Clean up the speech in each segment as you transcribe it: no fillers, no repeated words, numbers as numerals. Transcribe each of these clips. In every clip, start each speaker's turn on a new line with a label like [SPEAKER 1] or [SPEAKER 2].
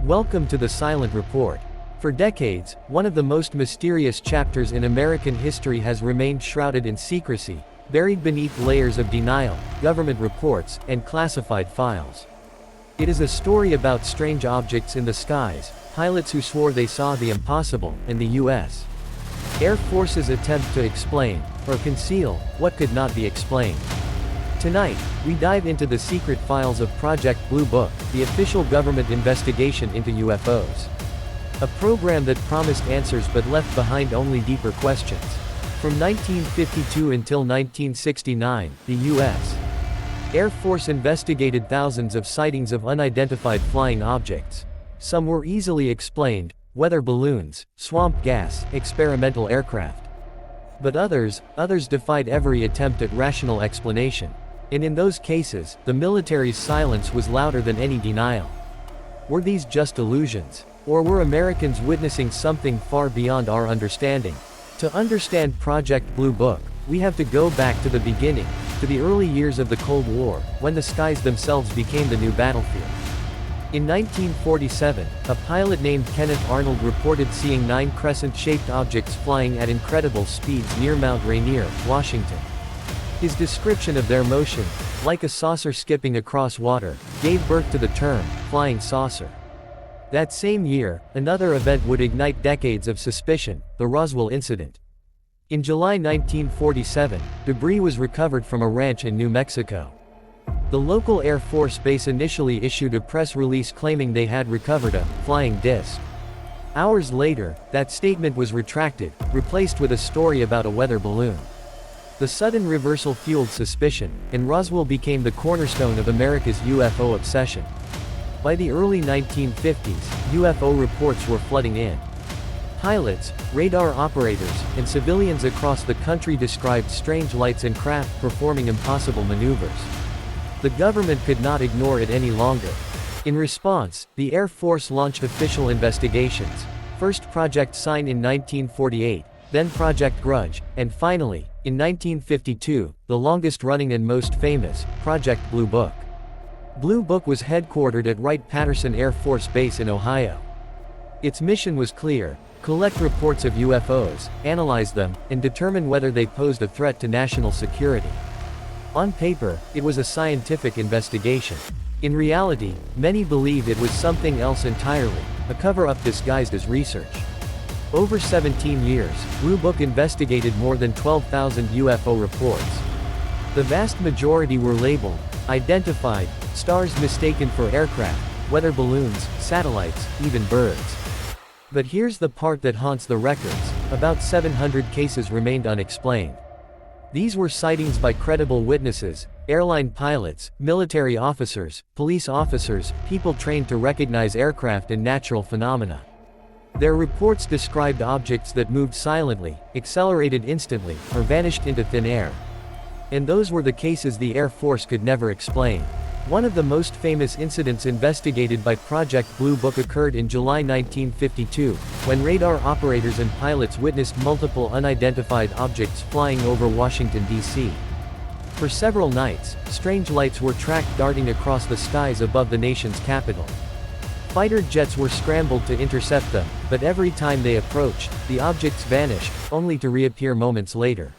[SPEAKER 1] Welcome to the Silent Report. For decades, one of the most mysterious chapters in American history has remained shrouded in secrecy, buried beneath layers of denial, government reports, and classified files. It is a story about strange objects in the skies, pilots who swore they saw the impossible, and the U.S. Air Force's attempt to explain, or conceal, what could not be explained. Tonight, we dive into the secret files of Project Blue Book, the official government investigation into UFOs. A program that promised answers but left behind only deeper questions. From 1952 until 1969, the U.S. Air Force investigated thousands of sightings of unidentified flying objects. Some were easily explained: weather balloons, swamp gas, experimental aircraft. But others defied every attempt at rational explanation. And in those cases, the military's silence was louder than any denial. Were these just illusions? Or were Americans witnessing something far beyond our understanding? To understand Project Blue Book, we have to go back to the beginning, to the early years of the Cold War, when the skies themselves became the new battlefield. In 1947, a pilot named Kenneth Arnold reported seeing 9 crescent-shaped objects flying at incredible speeds near Mount Rainier, Washington. His description of their motion, like a saucer skipping across water, gave birth to the term, flying saucer. That same year, another event would ignite decades of suspicion: the Roswell incident. In July 1947, debris was recovered from a ranch in New Mexico. The local Air Force base initially issued a press release claiming they had recovered a flying disc. Hours later, that statement was retracted, replaced with a story about a weather balloon. The sudden reversal fueled suspicion, and Roswell became the cornerstone of America's UFO obsession. By the early 1950s, UFO reports were flooding in. Pilots, radar operators, and civilians across the country described strange lights and craft performing impossible maneuvers. The government could not ignore it any longer. In response, the Air Force launched official investigations. First Project Sign in 1948, then Project Grudge, and finally, in 1952, the longest-running and most famous, Project Blue Book. Blue Book was headquartered at Wright-Patterson Air Force Base in Ohio. Its mission was clear: collect reports of UFOs, analyze them, and determine whether they posed a threat to national security. On paper, it was a scientific investigation. In reality, many believed it was something else entirely, a cover-up disguised as research. Over 17 years, Blue Book investigated more than 12,000 UFO reports. The vast majority were labeled, identified, stars mistaken for aircraft, weather balloons, satellites, even birds. But here's the part that haunts the records: about 700 cases remained unexplained. These were sightings by credible witnesses, airline pilots, military officers, police officers, people trained to recognize aircraft and natural phenomena. Their reports described objects that moved silently, accelerated instantly, or vanished into thin air. And those were the cases the Air Force could never explain. One of the most famous incidents investigated by Project Blue Book occurred in July 1952, when radar operators and pilots witnessed multiple unidentified objects flying over Washington, D.C. For several nights, strange lights were tracked darting across the skies above the nation's capital. Fighter jets were scrambled to intercept them, but every time they approached, the objects vanished, only to reappear moments later.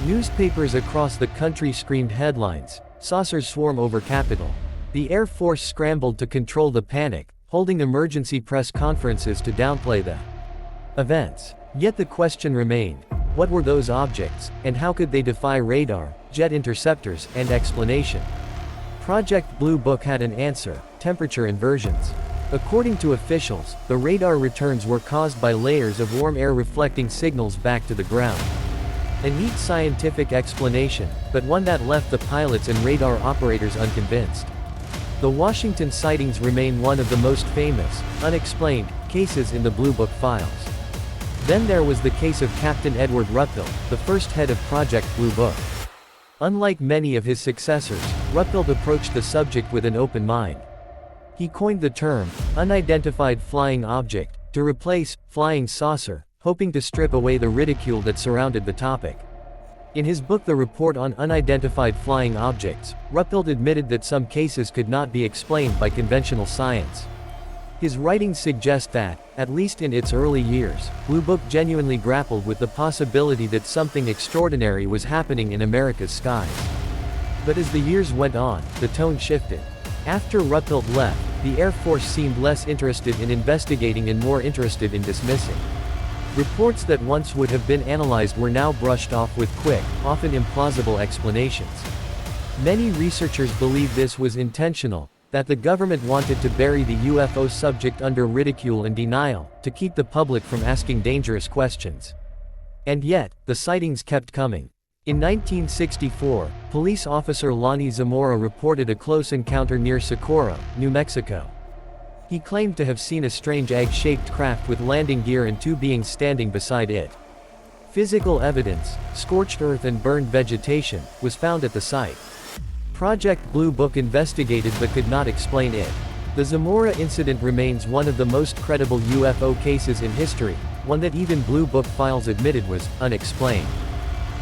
[SPEAKER 1] Newspapers across the country screamed headlines: "Saucers swarm over Capitol." The Air Force scrambled to control the panic, holding emergency press conferences to downplay the events. Yet the question remained: what were those objects, and how could they defy radar, jet interceptors, and explanation? Project Blue Book had an answer: temperature inversions. According to officials, the radar returns were caused by layers of warm air reflecting signals back to the ground. A neat scientific explanation, but one that left the pilots and radar operators unconvinced. The Washington sightings remain one of the most famous, unexplained, cases in the Blue Book files. Then there was the case of Captain Edward Ruppelt, the first head of Project Blue Book. Unlike many of his successors, Ruppelt approached the subject with an open mind. He coined the term, unidentified flying object, to replace flying saucer, hoping to strip away the ridicule that surrounded the topic. In his book The Report on Unidentified Flying Objects, Ruppelt admitted that some cases could not be explained by conventional science. His writings suggest that, at least in its early years, Blue Book genuinely grappled with the possibility that something extraordinary was happening in America's skies. But as the years went on, the tone shifted. After Ruppelt left, the Air Force seemed less interested in investigating and more interested in dismissing. Reports that once would have been analyzed were now brushed off with quick, often implausible explanations. Many researchers believe this was intentional, that the government wanted to bury the UFO subject under ridicule and denial, to keep the public from asking dangerous questions. And yet, the sightings kept coming. In 1964, police officer Lonnie Zamora reported a close encounter near Socorro, New Mexico. He claimed to have seen a strange egg-shaped craft with landing gear and two beings standing beside it. Physical evidence, scorched earth and burned vegetation, was found at the site. Project Blue Book investigated but could not explain it. The Zamora incident remains one of the most credible UFO cases in history, one that even Blue Book files admitted was unexplained.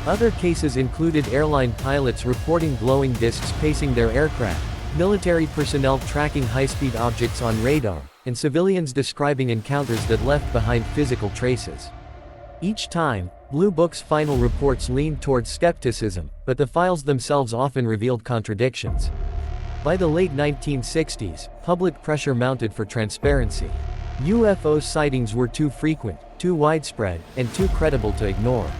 [SPEAKER 1] Other cases included airline pilots reporting glowing discs pacing their aircraft, military personnel tracking high-speed objects on radar, and civilians describing encounters that left behind physical traces. Each time, Blue Book's final reports leaned towards skepticism, but the files themselves often revealed contradictions. By the late 1960s, public pressure mounted for transparency. UFO sightings were too frequent, too widespread, and too credible to ignore.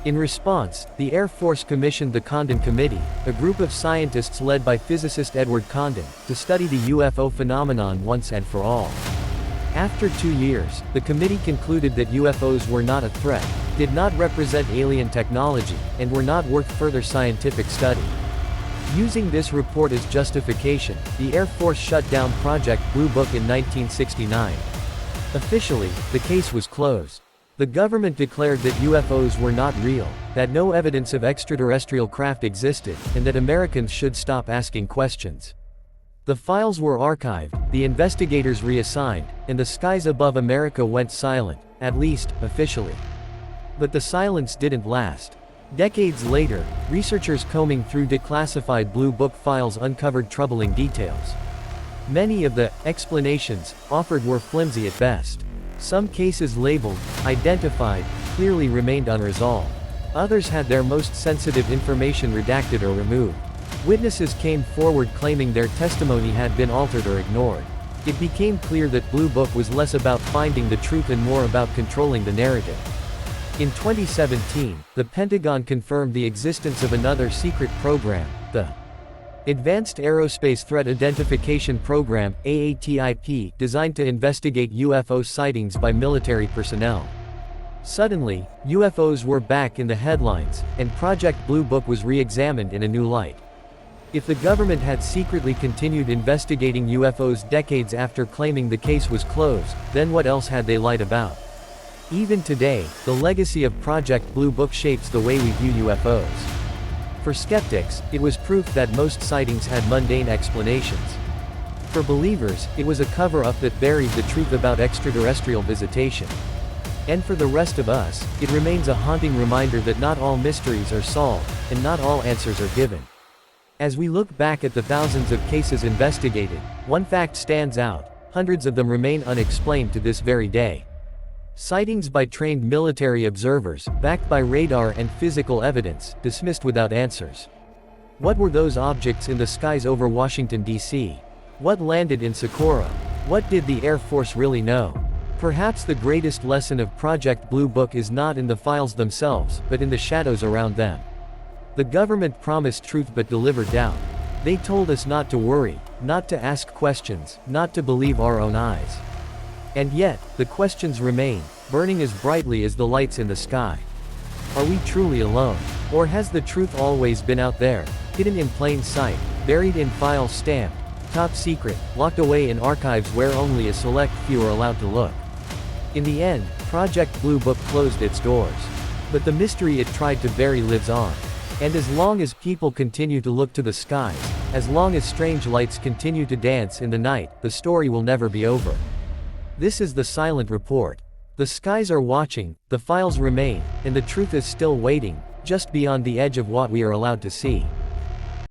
[SPEAKER 1] In response, the Air Force commissioned the Condon Committee, a group of scientists led by physicist Edward Condon, to study the UFO phenomenon once and for all. After 2 years, the committee concluded that UFOs were not a threat, did not represent alien technology, and were not worth further scientific study. Using this report as justification, the Air Force shut down Project Blue Book in 1969. Officially, the case was closed. The government declared that UFOs were not real, that no evidence of extraterrestrial craft existed, and that Americans should stop asking questions. The files were archived, the investigators reassigned, and the skies above America went silent, at least, officially. But the silence didn't last. Decades later, researchers combing through declassified Blue Book files uncovered troubling details. Many of the explanations offered were flimsy at best. Some cases labeled, identified, clearly remained unresolved. Others had their most sensitive information redacted or removed. Witnesses came forward claiming their testimony had been altered or ignored. It became clear that Blue Book was less about finding the truth and more about controlling the narrative. In 2017, the Pentagon confirmed the existence of another secret program, the Advanced Aerospace Threat Identification Program, AATIP, designed to investigate UFO sightings by military personnel. Suddenly, UFOs were back in the headlines, and Project Blue Book was re-examined in a new light. If the government had secretly continued investigating UFOs decades after claiming the case was closed, then what else had they lied about? Even today, the legacy of Project Blue Book shapes the way we view UFOs. For skeptics, it was proof that most sightings had mundane explanations. For believers, it was a cover-up that buried the truth about extraterrestrial visitation. And for the rest of us, it remains a haunting reminder that not all mysteries are solved, and not all answers are given. As we look back at the thousands of cases investigated, one fact stands out: hundreds of them remain unexplained to this very day. Sightings by trained military observers, backed by radar and physical evidence, dismissed without answers. What were those objects in the skies over Washington, D.C.? What landed in Socorro? What did the Air Force really know? Perhaps the greatest lesson of Project Blue Book is not in the files themselves, but in the shadows around them. The government promised truth but delivered doubt. They told us not to worry, not to ask questions, not to believe our own eyes. And yet, the questions remain, burning as brightly as the lights in the sky. Are we truly alone? Or has the truth always been out there, hidden in plain sight, buried in files stamped, top secret, locked away in archives where only a select few are allowed to look? In the end, Project Blue Book closed its doors. But the mystery it tried to bury lives on. And as long as people continue to look to the skies, as long as strange lights continue to dance in the night, the story will never be over. This is the silent report. The skies are watching, the files remain, and the truth is still waiting, just beyond the edge of what we are allowed to see.